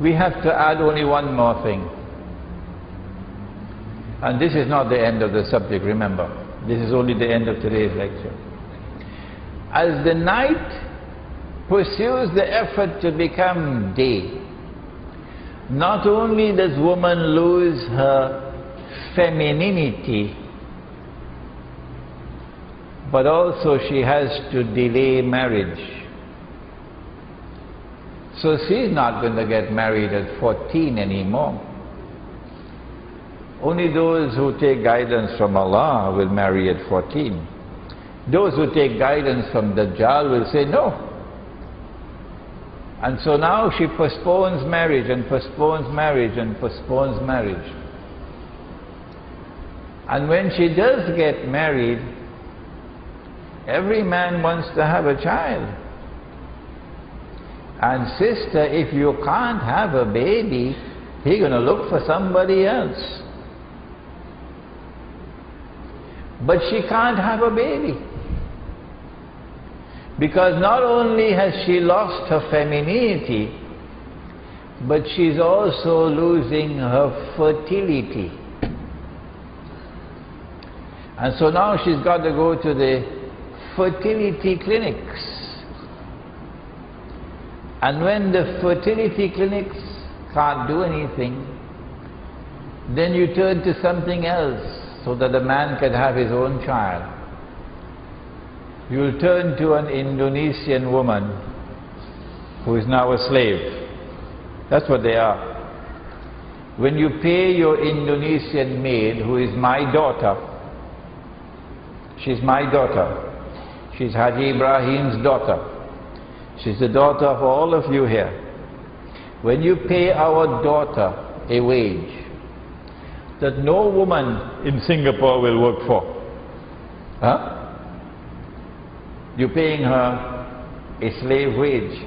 we have to add only one more thing. And this is not the end of the subject, remember. This is only the end of today's lecture. As the night pursues the effort to become day, not only does woman lose her femininity, but also she has to delay marriage. So she's not going to get married at 14 anymore. Only those who take guidance from Allah will marry at 14. Those who take guidance from Dajjal will say no. And so now she postpones marriage and postpones marriage and postpones marriage. And when she does get married, every man wants to have a child. And sister, if you can't have a baby, he's going to look for somebody else. But she can't have a baby. Because not only has she lost her femininity, but she's also losing her fertility. And so now she's got to go to the fertility clinics. And when the fertility clinics can't do anything, then you turn to something else so that the man can have his own child. You'll turn to an Indonesian woman who is now a slave. That's what they are. When you pay your Indonesian maid, who is my daughter, she's my daughter, she's Haji Ibrahim's daughter, she's the daughter of all of you here. When you pay our daughter a wage that no woman in Singapore will work for, huh? You're paying her a slave wage.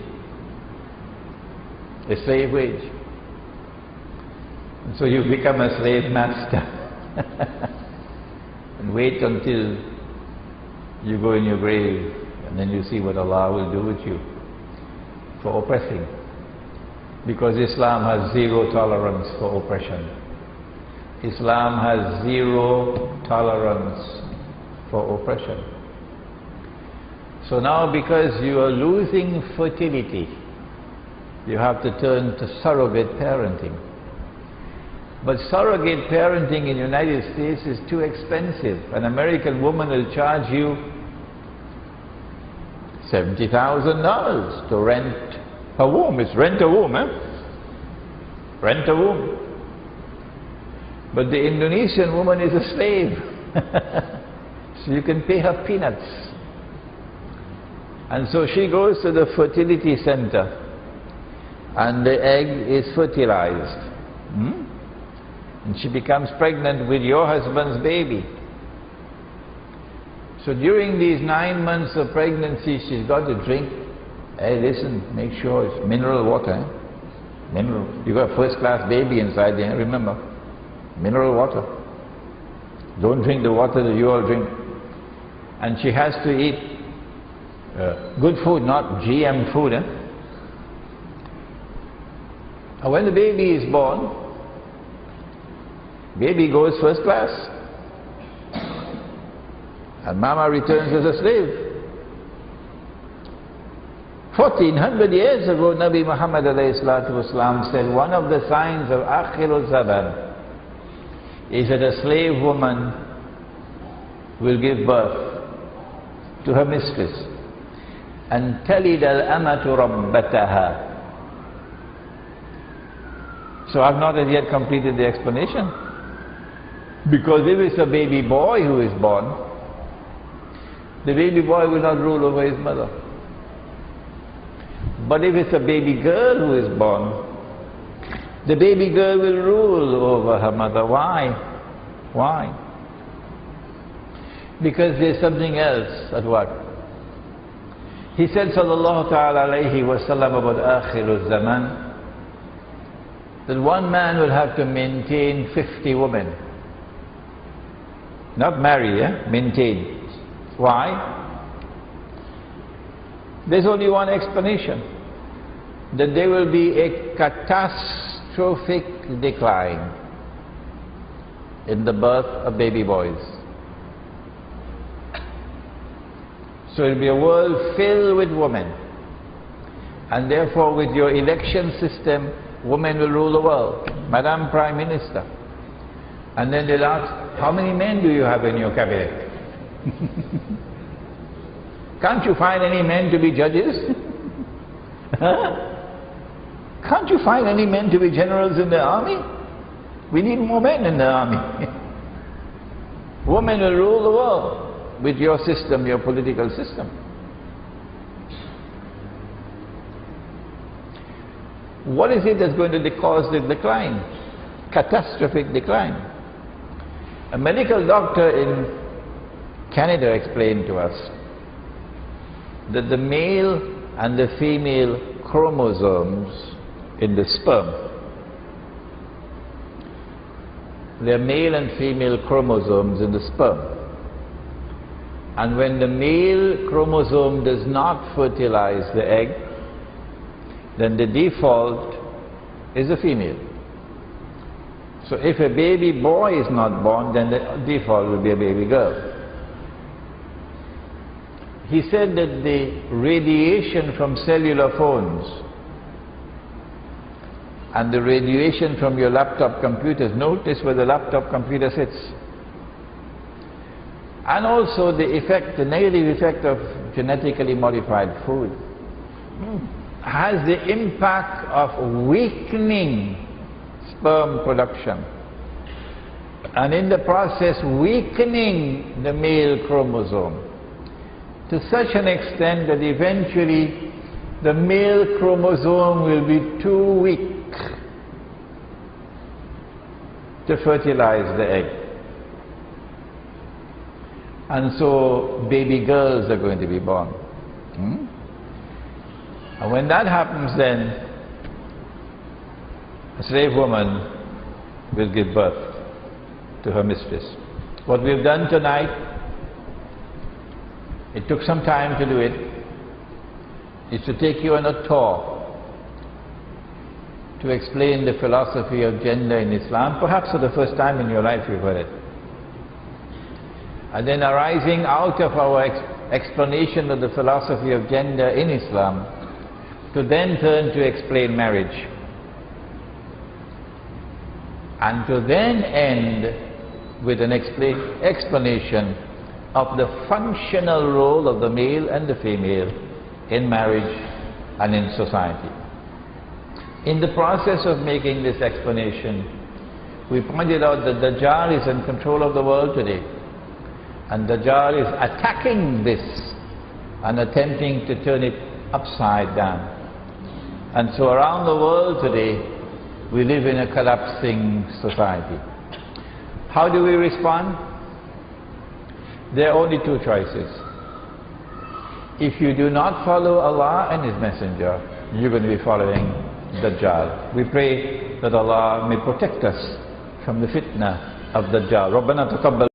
A slave wage. And so you become a slave master. And wait until you go in your grave, and then you see what Allah will do with you for oppressing. Because Islam has zero tolerance for oppression. Islam has zero tolerance for oppression. So now, because you are losing fertility, you have to turn to surrogate parenting. But surrogate parenting in the United States is too expensive. An American woman will charge you $70,000 to rent a womb. It's rent a womb, eh? Rent a womb. But the Indonesian woman is a slave. So you can pay her peanuts. And so she goes to the fertility center, and the egg is fertilized. And she becomes pregnant with your husband's baby. So during these 9 months of pregnancy, she's got to drink, hey listen, make sure it's mineral water. Eh? Mineral. You got a first-class baby inside there, remember. Mineral water. Don't drink the water that you all drink. And she has to eat good food, not GM food. Eh? And when the baby is born, baby goes first class. And mama returns as a slave. 1400 years ago, Nabi Muhammad ﷺ said, one of the signs of Akhirul Zaman is that a slave woman will give birth to her mistress. And ستلد الأمة ربتها. So I've not as yet completed the explanation. Because if it's a baby boy who is born, the baby boy will not rule over his mother. But if it's a baby girl who is born, the baby girl will rule over her mother. Why? Why? Because there's something else at work. He said, sallallahu ta'ala alayhi wa sallam, about Akhirul Zaman, that one man will have to maintain 50 women. Not marry, maintain. Why? There's only one explanation. that there will be a catastrophic decline in the birth of baby boys. So it will be a world filled with women. And therefore, with your election system, women will rule the world. Madam Prime Minister. And then they'll ask, how many men do you have in your cabinet? Can't you find any men to be judges? Can't you find any men to be generals in the army? We need more men in the army. Women will rule the world with your system, your political system. What is it that's going to cause the decline? Catastrophic decline. A medical doctor in Canada explained to us that the male and the female chromosomes in the sperm, there are male and female chromosomes in the sperm. And when the male chromosome does not fertilize the egg, then the default is a female. So if a baby boy is not born, then the default will be a baby girl. He said that the radiation from cellular phones and the radiation from your laptop computers, notice where the laptop computer sits, and also the effect, the negative effect of genetically modified food, has the impact of weakening sperm production, and in the process weakening the male chromosome to such an extent that eventually the male chromosome will be too weak to fertilize the egg. And so baby girls are going to be born. And when that happens, then a slave woman will give birth to her mistress. What we've done tonight, it took some time to do it, is to take you on a tour to explain the philosophy of gender in Islam. Perhaps for the first time in your life you've heard it. And then arising out of our explanation of the philosophy of gender in Islam, to then turn to explain marriage. And to then end with an explanation of the functional role of the male and the female in marriage and in society. In the process of making this explanation, we pointed out that Dajjal is in control of the world today. And Dajjal is attacking this and attempting to turn it upside down. And so around the world today, we live in a collapsing society. How do we respond? There are only two choices. If you do not follow Allah and His Messenger, you're going to be following Dajjal. We pray that Allah may protect us from the fitna of Dajjal. ربنا تقبل